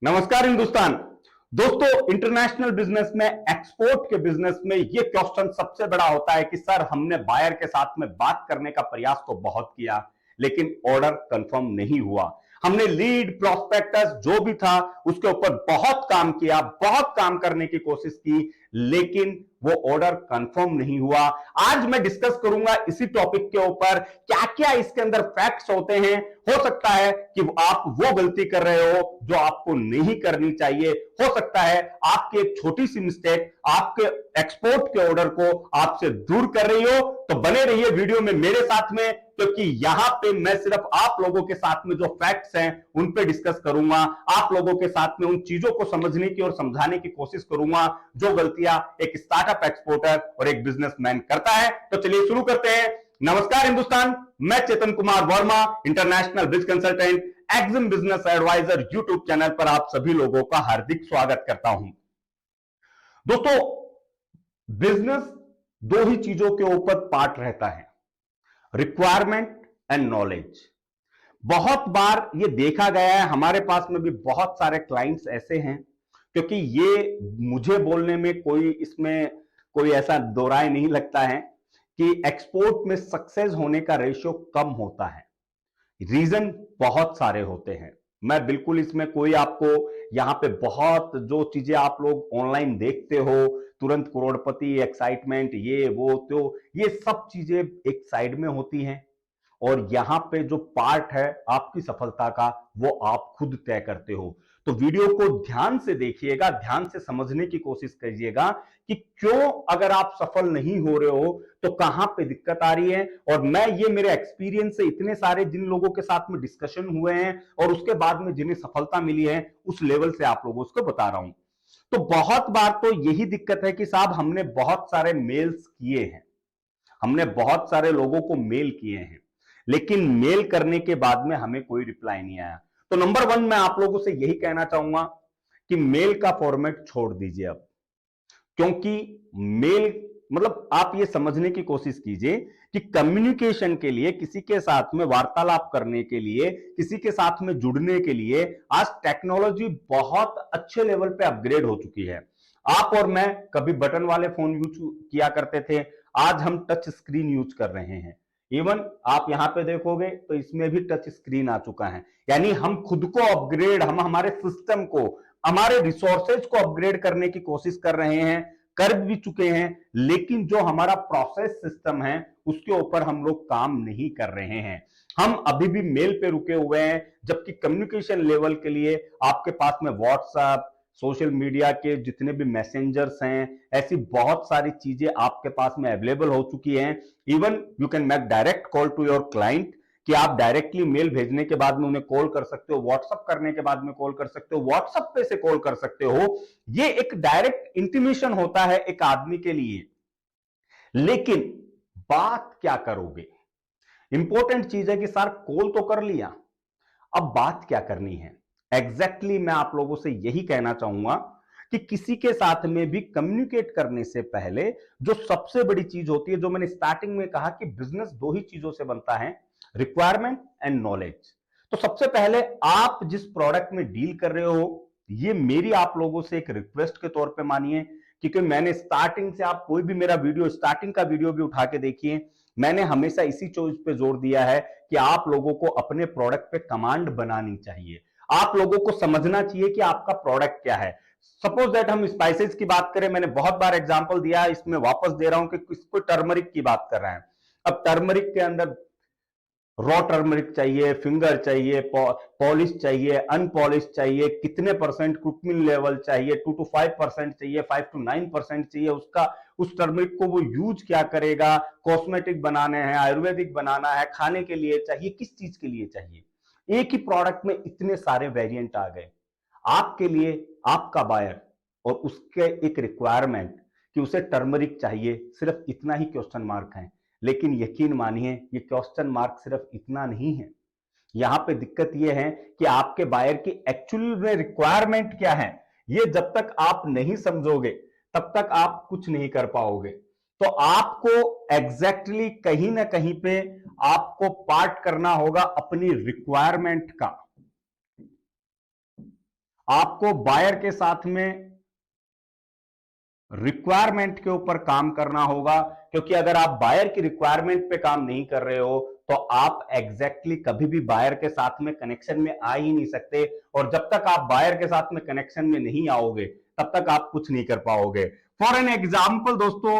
नमस्कार हिंदुस्तान। दोस्तों, international business में, एक्सपोर्ट के बिजनेस में ये क्वेश्चन सबसे बड़ा होता है कि सर हमने बायर के साथ में बात करने का प्रयास तो बहुत किया लेकिन ऑर्डर कंफर्म नहीं हुआ। हमने लीड प्रोस्पेक्टस जो भी था उसके ऊपर बहुत काम किया, बहुत काम करने की कोशिश की, लेकिन वो ऑर्डर कंफर्म नहीं हुआ। आज मैं डिस्कस करूंगा इसी टॉपिक के ऊपर क्या क्या इसके अंदर फैक्ट्स होते हैं। हो सकता है कि आप वो गलती कर रहे हो जो आपको नहीं करनी चाहिए। हो सकता है आपकी एक छोटी सी मिस्टेक आपके एक्सपोर्ट के ऑर्डर को आपसे दूर कर रही हो। तो बने रहिए वीडियो में मेरे साथ में, क्योंकि यहां पे मैं सिर्फ आप लोगों के साथ में जो फैक्ट्स हैं उन पे डिस्कस करूंगा। आप लोगों के साथ में उन चीजों को समझने की और समझाने की कोशिश करूंगा जो गलतियां एक स्टार्टअप एक्सपोर्टर और एक बिजनेसमैन करता है। तो चलिए शुरू करते हैं। नमस्कार हिंदुस्तान, मैं Chetan Kumar Verma, international biz consultant, EXIM business advisor YouTube channel पर आप सभी लोगों का हार्दिक स्वागत करता हूं। दोस्तों, बिजनेस दो ही चीजों के ऊपर पार्ट रहता है, रिक्वायरमेंट एंड नॉलेज। बहुत बार ये देखा गया है, हमारे पास में भी बहुत सारे क्लाइंट्स ऐसे हैं, क्योंकि ये मुझे बोलने में इसमें कोई ऐसा दो राय नहीं लगता है कि एक्सपोर्ट में सक्सेस होने का रेशियो कम होता है। रीजन बहुत सारे होते हैं। मैं बिल्कुल इसमें कोई आपको यहां पे बहुत जो चीजें आप लोग ऑनलाइन देखते हो, तुरंत करोड़पति, एक्साइटमेंट, ये वो, तो ये सब चीजें एक साइड में होती हैं और यहां पे जो पार्ट है आपकी सफलता का वो आप खुद तय करते हो। तो वीडियो को ध्यान से देखिएगा, ध्यान से समझने की कोशिश कीजिएगा कि क्यों अगर आप सफल नहीं हो रहे हो तो कहां पे दिक्कत आ रही है। और मैं ये मेरे एक्सपीरियंस से इतने सारे जिन लोगों के साथ में डिस्कशन हुए हैं और उसके बाद में जिन्हें सफलता मिली है उस लेवल से आप लोगों को बता रहा हूं। तो बहुत बार तो यही दिक्कत है कि साहब हमने बहुत सारे मेल्स किए हैं, हमने बहुत सारे लोगों को मेल किए हैं, लेकिन मेल करने के बाद में हमें कोई रिप्लाई नहीं आया। तो नंबर वन, मैं आप लोगों से यही कहना चाहूंगा कि मेल का फॉर्मेट छोड़ दीजिए अब। क्योंकि मेल मतलब आप ये समझने की कोशिश कीजिए कि कम्युनिकेशन के लिए, किसी के साथ में वार्तालाप करने के लिए, किसी के साथ में जुड़ने के लिए आज टेक्नोलॉजी बहुत अच्छे लेवल पे अपग्रेड हो चुकी है। आप और मैं कभी बटन वाले फोन यूज किया करते थे, आज हम टच स्क्रीन यूज कर रहे हैं। इवन आप यहां पे देखोगे तो इसमें भी टच स्क्रीन आ चुका है। यानी हम खुद को अपग्रेड, हम हमारे सिस्टम को, हमारे रिसोर्सेज को अपग्रेड करने की कोशिश कर रहे हैं, कर भी चुके हैं, लेकिन जो हमारा प्रोसेस सिस्टम है उसके ऊपर हम लोग काम नहीं कर रहे हैं। हम अभी भी मेल पे रुके हुए हैं, जबकि कम्युनिकेशन लेवल के लिए आपके पास में व्हाट्सएप, सोशल मीडिया के जितने भी मैसेंजर्स हैं, ऐसी बहुत सारी चीजें आपके पास में अवेलेबल हो चुकी हैं। Even you can make direct call to your client, कि आप डायरेक्टली मेल भेजने के बाद में उन्हें कॉल कर सकते हो, व्हाट्सएप करने के बाद में कॉल कर सकते हो, व्हाट्सएप पे से कॉल कर सकते हो। ये एक डायरेक्ट इंटीमेशन होता है एक आदमी के लिए। लेकिन बात क्या करोगे? इंपॉर्टेंट चीज है कि सर कॉल तो कर लिया, अब बात क्या करनी है? एग्जैक्टली मैं आप लोगों से यही कहना चाहूंगा कि किसी के साथ में भी कम्युनिकेट करने से पहले जो सबसे बड़ी चीज होती है, जो मैंने स्टार्टिंग में कहा कि बिजनेस दो ही चीजों से बनता है, रिक्वायरमेंट एंड नॉलेज। तो सबसे पहले आप जिस प्रोडक्ट में डील कर रहे हो, ये मेरी आप लोगों से एक रिक्वेस्ट के तौर पे मानिए, क्योंकि मैंने स्टार्टिंग से, आप कोई भी मेरा वीडियो, स्टार्टिंग का वीडियो भी उठा के देखिए, मैंने हमेशा इसी चीज पे जोर दिया है कि आप लोगों को अपने प्रोडक्ट पे कमांड बनानी चाहिए। आप लोगों को समझना चाहिए कि आपका प्रोडक्ट क्या है। सपोज दैट हम स्पाइसेस की बात करें, मैंने बहुत बार एग्जांपल दिया, इसमें वापस दे रहा हूं कि किसको टर्मरिक की बात कर रहे हैं। अब टर्मरिक के अंदर रॉ टर्मरिक चाहिए, फिंगर चाहिए, पॉलिश चाहिए, अनपॉलिश चाहिए, कितने परसेंट कुकिंग लेवल चाहिए, 2 to 5% चाहिए, 5 to 9% चाहिए, उसका उस टर्मरिक को वो यूज क्या करेगा, कॉस्मेटिक बनाने हैं, आयुर्वेदिक बनाना है, खाने के लिए चाहिए, किस चीज के लिए चाहिए। एक ही प्रोडक्ट में इतने सारे वेरिएंट आ गए। आपके लिए आपका बायर और उसके एक रिक्वायरमेंट कि उसे टर्मरिक चाहिए, सिर्फ इतना ही क्वेश्चन मार्क है। लेकिन यकीन मानिए ये क्वेश्चन मार्क सिर्फ इतना नहीं है। यहां पे दिक्कत यह है कि आपके बायर की एक्चुअल में रिक्वायरमेंट क्या है, ये जब तक आप नहीं समझोगे तब तक आप कुछ नहीं कर पाओगे। तो आपको एग्जैक्टली कहीं ना कहीं पे आपको पार्ट करना होगा अपनी रिक्वायरमेंट का। आपको बायर के साथ में रिक्वायरमेंट के ऊपर काम करना होगा, क्योंकि अगर आप बायर की रिक्वायरमेंट पे काम नहीं कर रहे हो तो आप एग्जैक्टली कभी भी बायर के साथ में कनेक्शन में आ ही नहीं सकते। और जब तक आप बायर के साथ में कनेक्शन में नहीं आओगे तब तक आप कुछ नहीं कर पाओगे। फॉर एन एग्जाम्पल दोस्तों,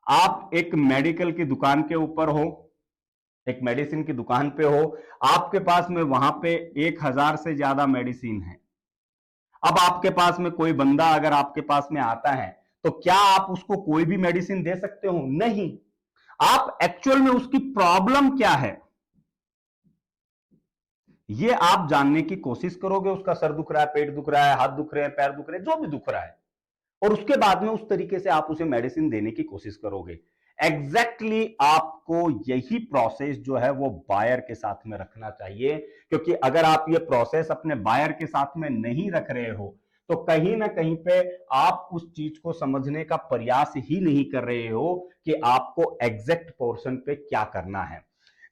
आप एक मेडिकल की दुकान के ऊपर हो, एक मेडिसिन की दुकान पे हो, आपके पास में वहां पे 1000 से ज्यादा मेडिसिन है। अब आपके पास में कोई बंदा अगर आपके पास में आता है तो क्या आप उसको कोई भी मेडिसिन दे सकते हो? नहीं। आप एक्चुअल में उसकी प्रॉब्लम क्या है ये आप जानने की कोशिश करोगे। उसका सर दुख रहा है, पेट दुख रहा है, हाथ दुख रहे हैं, पैर दुख रहे हैं, जो भी दुख रहा है, और उसके बाद में उस तरीके से आप उसे मेडिसिन देने की कोशिश करोगे। एग्जैक्टली आपको यही प्रोसेस जो है वो बायर के साथ में रखना चाहिए, क्योंकि अगर आप ये प्रोसेस अपने बायर के साथ में नहीं रख रहे हो तो कहीं ना कहीं पे आप उस चीज को समझने का प्रयास ही नहीं कर रहे हो कि आपको एग्जैक्ट पोर्शन पे क्या करना है।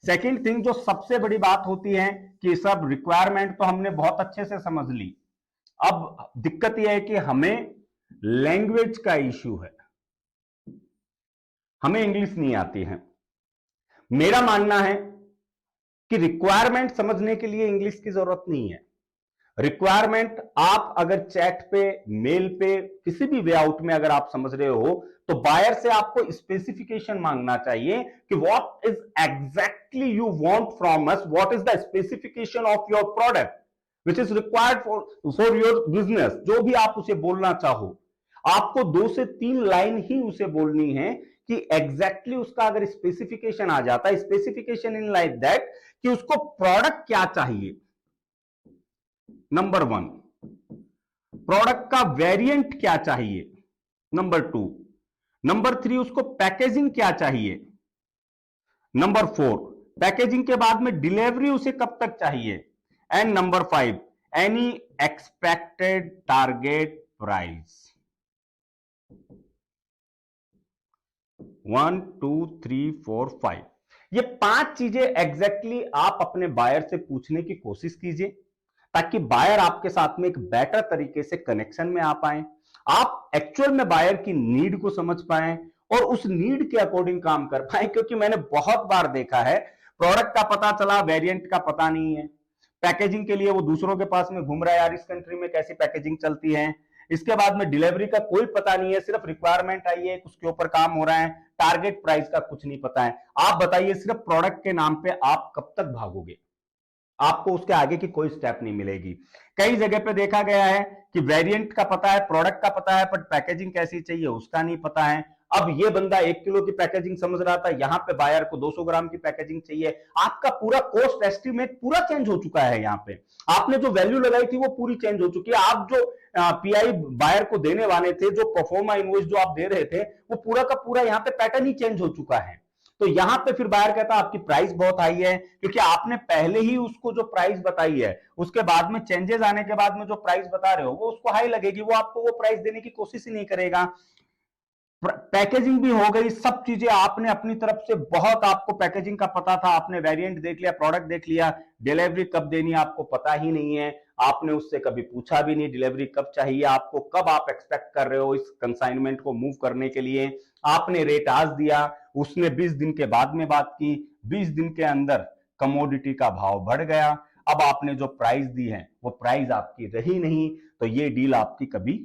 सेकेंड थिंग जो सबसे बड़ी बात होती है कि सब रिक्वायरमेंट तो हमने बहुत अच्छे से समझ ली, अब दिक्कत यह है कि हमें लैंग्वेज का इश्यू है, हमें इंग्लिश नहीं आती है। मेरा मानना है कि रिक्वायरमेंट समझने के लिए इंग्लिश की जरूरत नहीं है। रिक्वायरमेंट आप अगर चैट पे, मेल पे, किसी भी वे आउट में अगर आप समझ रहे हो तो बायर से आपको स्पेसिफिकेशन मांगना चाहिए कि what is exactly you want from us, what is the specification of your product which is required for your business. जो भी आप उसे बोलना चाहो, आपको 2 से 3 लाइन ही उसे बोलनी है कि एग्जैक्टली उसका अगर स्पेसिफिकेशन आ जाता है, स्पेसिफिकेशन इन लाइक दैट कि उसको प्रोडक्ट क्या चाहिए, नंबर 1, प्रोडक्ट का वेरिएंट क्या चाहिए, नंबर 2, नंबर 3 उसको पैकेजिंग क्या चाहिए, नंबर 4 पैकेजिंग के बाद में डिलीवरी उसे कब तक चाहिए, and number 5 any expected target price. 1 2 3 4 5 ये 5 चीजें एग्जैक्टली आप अपने बायर से पूछने की कोशिश कीजिए, ताकि बायर आपके साथ में एक बेटर तरीके से कनेक्शन में आ पाए, आप एक्चुअल में बायर की नीड को समझ पाए और उस नीड के अकॉर्डिंग काम कर पाए। क्योंकि मैंने बहुत बार देखा है, प्रोडक्ट का पता चला, वेरिएंट का पता नहीं है, पैकेजिंग के लिए वो दूसरों के पास में घूम रहा है, यार इस कंट्री में कैसी पैकेजिंग चलती है, इसके बाद में डिलीवरी का कोई पता नहीं है, सिर्फ रिक्वायरमेंट आई है, उसके ऊपर काम हो रहा है, टारगेट प्राइस का कुछ नहीं पता है। आप बताइए, सिर्फ प्रोडक्ट के नाम पे आप कब तक भागोगे? आपको उसके आगे की कोई स्टेप नहीं मिलेगी। कई जगह पे देखा गया है कि वेरिएंट का पता है, प्रोडक्ट का पता है, बट पैकेजिंग कैसी चाहिए उसका नहीं पता है। अब ये बंदा 1 किलो की पैकेजिंग समझ रहा था, यहां पे बायर को 200 ग्राम की पैकेजिंग चाहिए। आपका पूरा कॉस्ट एस्टिमेट पूरा चेंज हो चुका है। यहां पे आपने जो वैल्यू लगाई थी वो पूरी चेंज हो चुकी है। आप जो पीआई बायर को देने वाले थे, जो परफॉर्मा इनवॉइस जो आप दे रहे थे, वो पूरा का पूरा यहां पे पैटर्न ही चेंज हो चुका है। तो यहां पे फिर बायर कहता है आपकी प्राइस बहुत हाई है, क्योंकि आपने पहले ही उसको जो प्राइस बताई है, उसके बाद में चेंजेस आने के बाद में जो प्राइस बता रहे हो वो उसको हाई लगेगी, वो आपको वो प्राइस देने की कोशिश ही नहीं करेगा। पैकेजिंग भी हो गई, सब चीजें आपने अपनी तरफ से, बहुत आपको पैकेजिंग का पता था, आपने वेरिएंट देख लिया, प्रोडक्ट देख लिया, डिलीवरी कब देनी आपको पता ही नहीं है। आपने उससे कभी पूछा भी नहीं डिलीवरी कब चाहिए आपको, कब आप एक्सपेक्ट कर रहे हो इस कंसाइनमेंट को मूव करने के लिए। आपने रेट आज दिया, उसने 20 दिन के बाद में बात की, 20 दिन के अंदर कमोडिटी का भाव बढ़ गया, अब आपने जो प्राइस दी है वो प्राइस आपकी रही नहीं, तो ये डील आपकी कभी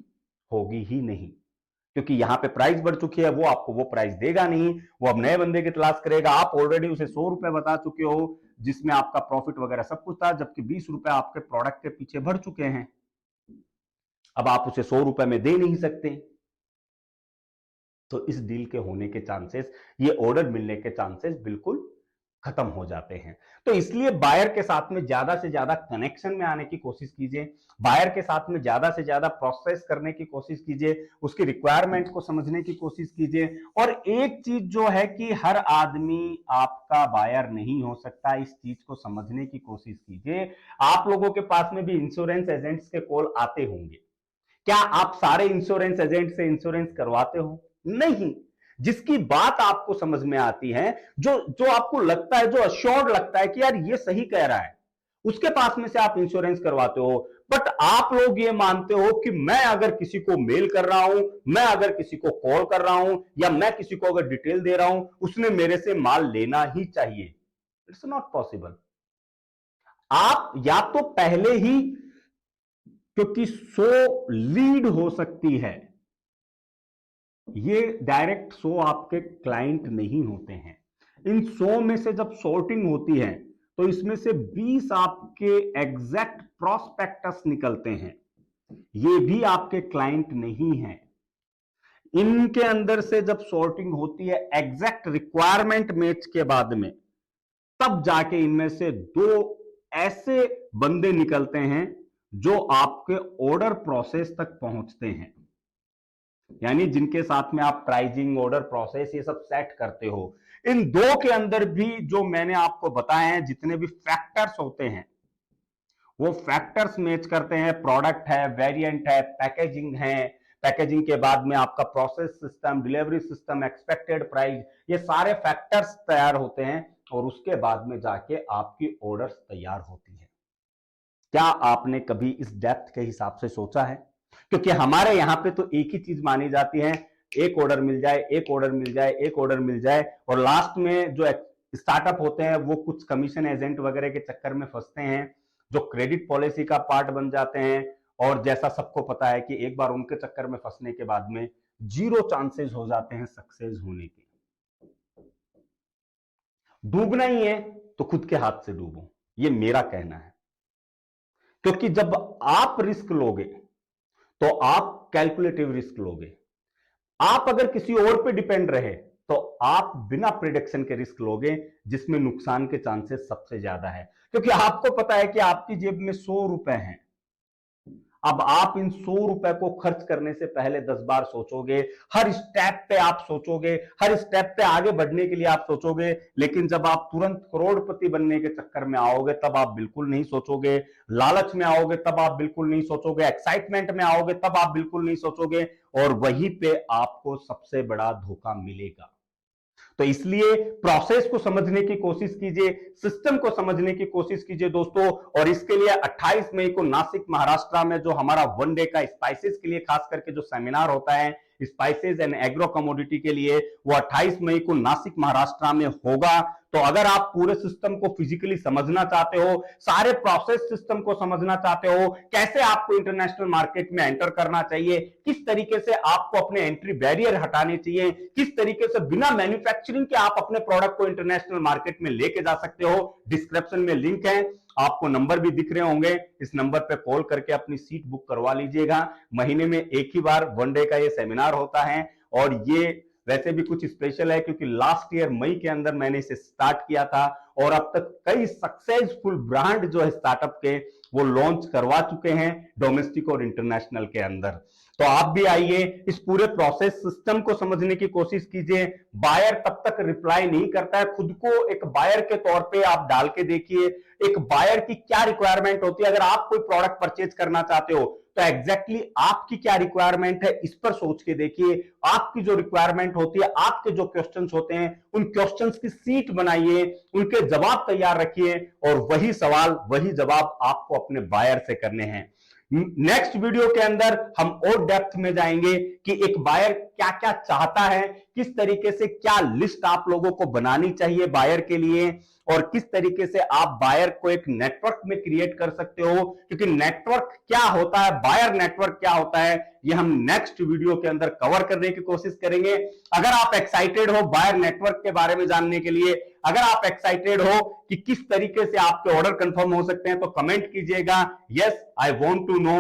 होगी ही नहीं, क्योंकि यहां पे प्राइस बढ़ चुकी है, वो आपको वो प्राइस देगा नहीं, वो अब नए बंदे की तलाश करेगा। आप ऑलरेडी उसे 100 रुपए बता चुके हो, जिसमें आपका प्रॉफिट वगैरह सब कुछ था, जबकि 20 रुपए आपके प्रोडक्ट के पीछे बढ़ चुके हैं। अब आप उसे 100 रुपए में दे नहीं सकते, तो इस डील के होने के चांसेस, ये ऑर्डर मिलने के चांसेस बिल्कुल खत्म हो जाते हैं। तो इसलिए बायर के साथ में ज्यादा से ज्यादा कनेक्शन में आने की कोशिश कीजिए, बायर के साथ में ज्यादा से ज्यादा प्रोसेस करने की कोशिश कीजिए, उसकी रिक्वायरमेंट को समझने की कोशिश कीजिए। और एक चीज जो है कि हर आदमी आपका बायर नहीं हो सकता, इस चीज को समझने की कोशिश कीजिए। आप लोगों के पास में भी इंश्योरेंस एजेंट्स के कॉल आते होंगे, क्या आप सारे इंश्योरेंस एजेंट से इंश्योरेंस करवाते हो? नहीं। जिसकी बात आपको समझ में आती है, जो जो आपको लगता है, जो अश्योर्ड लगता है कि यार ये सही कह रहा है, उसके पास में से आप इंश्योरेंस करवाते हो। बट आप लोग ये मानते हो कि मैं अगर किसी को मेल कर रहा हूं, मैं अगर किसी को कॉल कर रहा हूं, या मैं किसी को अगर डिटेल दे रहा हूं, उसने मेरे से माल लेना ही चाहिए। It's not possible. आप या तो पहले ही, क्योंकि 100 लीड हो सकती है, ये डायरेक्ट 100 आपके क्लाइंट नहीं होते हैं। इन 100 में से जब सॉर्टिंग होती है तो इसमें से 20 आपके एग्जैक्ट प्रोस्पेक्टस निकलते हैं, ये भी आपके क्लाइंट नहीं है। इनके अंदर से जब सॉर्टिंग होती है एग्जैक्ट रिक्वायरमेंट मैच के बाद में, तब जाके इनमें से 2 ऐसे बंदे निकलते हैं जो आपके ऑर्डर प्रोसेस तक पहुंचते हैं, यानी जिनके साथ में आप प्राइजिंग, ऑर्डर प्रोसेस ये सब सेट करते हो। इन 2 के अंदर भी जो मैंने आपको बताए हैं, जितने भी फैक्टर्स होते हैं, वो फैक्टर्स मैच करते हैं। प्रोडक्ट है, वेरिएंट है, पैकेजिंग है, पैकेजिंग के बाद में आपका process system, delivery system, expected price, ये सारे फैक्टर्स तैयार होते हैं और उसके बाद में जाके आपकी ऑर्डर्स तैयार होती है। क्या आपने कभी इस डेप्थ के हिसाब से सोचा है? क्योंकि हमारे यहां पे तो एक ही चीज मानी जाती है, एक ऑर्डर मिल जाए, एक ऑर्डर मिल जाए, एक ऑर्डर मिल जाए, और लास्ट में जो स्टार्टअप होते हैं वो कुछ कमीशन एजेंट वगैरह के चक्कर में फंसते हैं, जो क्रेडिट पॉलिसी का पार्ट बन जाते हैं। और जैसा सबको पता है कि एक बार उनके चक्कर में फंसने के बाद में 0 चांसेस हो जाते हैं सक्सेस होने के। डूबना ही है तो खुद के हाथ से डूबो, ये मेरा कहना है। क्योंकि जब आप रिस्क लोगे तो आप कैलकुलेटिव रिस्क लोगे। आप अगर किसी और पे डिपेंड रहे तो आप बिना प्रिडिक्शन के रिस्क लोगे, जिसमें नुकसान के चांसेस सबसे ज्यादा है। क्योंकि आपको पता है कि आपकी जेब में 100 रुपए हैं, अब आप इन 100 रुपए को खर्च करने से पहले 10 बार सोचोगे, हर स्टेप पे आप सोचोगे, हर स्टेप पे आगे बढ़ने के लिए आप सोचोगे। लेकिन जब आप तुरंत करोड़पति बनने के चक्कर में आओगे तब आप बिल्कुल नहीं सोचोगे, लालच में आओगे तब आप बिल्कुल नहीं सोचोगे, एक्साइटमेंट में आओगे तब आप बिल्कुल नहीं सोचोगे, और वहीं पे आपको सबसे बड़ा धोखा मिलेगा। तो इसलिए प्रोसेस को समझने की कोशिश कीजिए, सिस्टम को समझने की कोशिश कीजिए दोस्तों। और इसके लिए 28 मई को नासिक महाराष्ट्र में जो हमारा 1 डे का स्पाइसेस के लिए खास करके जो सेमिनार होता है, स्पाइसेस एंड एग्रो कमोडिटी के लिए, वो 28 मई को नासिक महाराष्ट्र में होगा। तो अगर आप पूरे सिस्टम को फिजिकली समझना चाहते हो, सारे प्रोसेस सिस्टम को समझना चाहते हो, कैसे आपको इंटरनेशनल मार्केट में एंटर करना चाहिए, किस तरीके से आपको अपने एंट्री बैरियर हटाने चाहिए, किस तरीके से बिना मैन्युफैक्चरिंग के आप अपने प्रोडक्ट को इंटरनेशनल मार्केट में लेके जा सकते हो, डिस्क्रिप्शन में लिंक है, आपको नंबर भी दिख रहे होंगे, इस नंबर पे कॉल करके अपनी सीट बुक करवा लीजिएगा। महीने में एक ही बार 1 डे का ये सेमिनार होता है, और ये वैसे भी कुछ स्पेशल है क्योंकि लास्ट ईयर मई के अंदर मैंने इसे स्टार्ट किया था, और अब तक कई सक्सेसफुल ब्रांड जो है स्टार्टअप के वो लॉन्च करवा चुके हैं डोमेस्टिक और इंटरनेशनल के अंदर। तो आप भी आइए, इस पूरे प्रोसेस सिस्टम को समझने की कोशिश कीजिए। बायर तब तक रिप्लाई नहीं करता है, खुद को एक बायर के तौर पे आप डाल के देखिए, एक बायर की क्या रिक्वायरमेंट होती है। अगर आप कोई प्रोडक्ट परचेज करना चाहते हो तो एग्जैक्टली आपकी क्या रिक्वायरमेंट है, इस पर सोच के देखिए। आपकी जो रिक्वायरमेंट होती है, आपके जो क्वेश्चंस होते हैं, उन क्वेश्चंस की सीट बनाइए, उनके जवाब तैयार रखिए, और वही सवाल, वही जवाब आपको अपने बायर से करने हैं। नेक्स्ट वीडियो के अंदर हम और डेप्थ में जाएंगे कि एक बायर क्या क्या चाहता है, किस तरीके से क्या लिस्ट आप लोगों को बनानी चाहिए बायर के लिए, और किस तरीके से आप बायर को एक नेटवर्क में क्रिएट कर सकते हो। क्योंकि नेटवर्क क्या होता है, बायर नेटवर्क क्या होता है, ये हम नेक्स्ट वीडियो के अंदर कवर करने की कोशिश करेंगे। अगर आप एक्साइटेड हो बायर नेटवर्क के बारे में जानने के लिए, अगर आप एक्साइटेड हो कि किस तरीके से आपके ऑर्डर कंफर्म हो सकते हैं, तो कमेंट कीजिएगा, yes I want to know.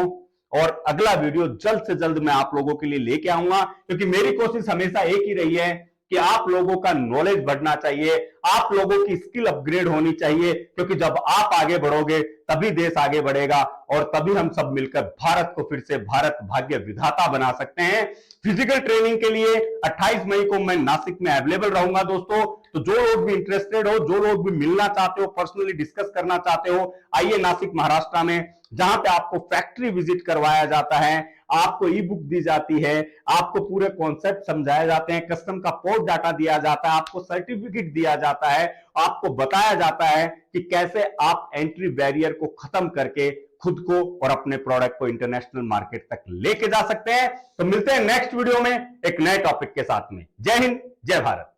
और अगला वीडियो जल्द से जल्द मैं आप लोगों के लिए लेके आऊंगा, क्योंकि मेरी कोशिश हमेशा एक ही रही है कि आप लोगों का नॉलेज बढ़ना चाहिए, आप लोगों की स्किल अपग्रेड होनी चाहिए। क्योंकि जब आप आगे बढ़ोगे तभी देश आगे बढ़ेगा, और तभी हम सब मिलकर भारत को फिर से भारत भाग्य विधाता बना सकते हैं। फिजिकल ट्रेनिंग के लिए 28 मई को मैं नासिक में अवेलेबल रहूंगा दोस्तों। तो जो लोग भी इंटरेस्टेड हो, जो लोग भी मिलना चाहते हो, पर्सनली डिस्कस करना चाहते हो, आइए नासिक महाराष्ट्र में, जहां पे आपको फैक्ट्री विजिट करवाया जाता है, आपको ई बुक दी जाती है, आपको पूरे कॉन्सेप्ट समझाए जाते हैं, कस्टम का पोर्ट डाटा दिया जाता है, आपको सर्टिफिकेट दिया जाता है। जाता है, आपको बताया जाता है कि कैसे आप एंट्री बैरियर को खत्म करके खुद को और अपने प्रोडक्ट को इंटरनेशनल मार्केट तक लेके जा सकते हैं। तो मिलते हैं नेक्स्ट वीडियो में एक नए टॉपिक के साथ में। जय हिंद, जय भारत।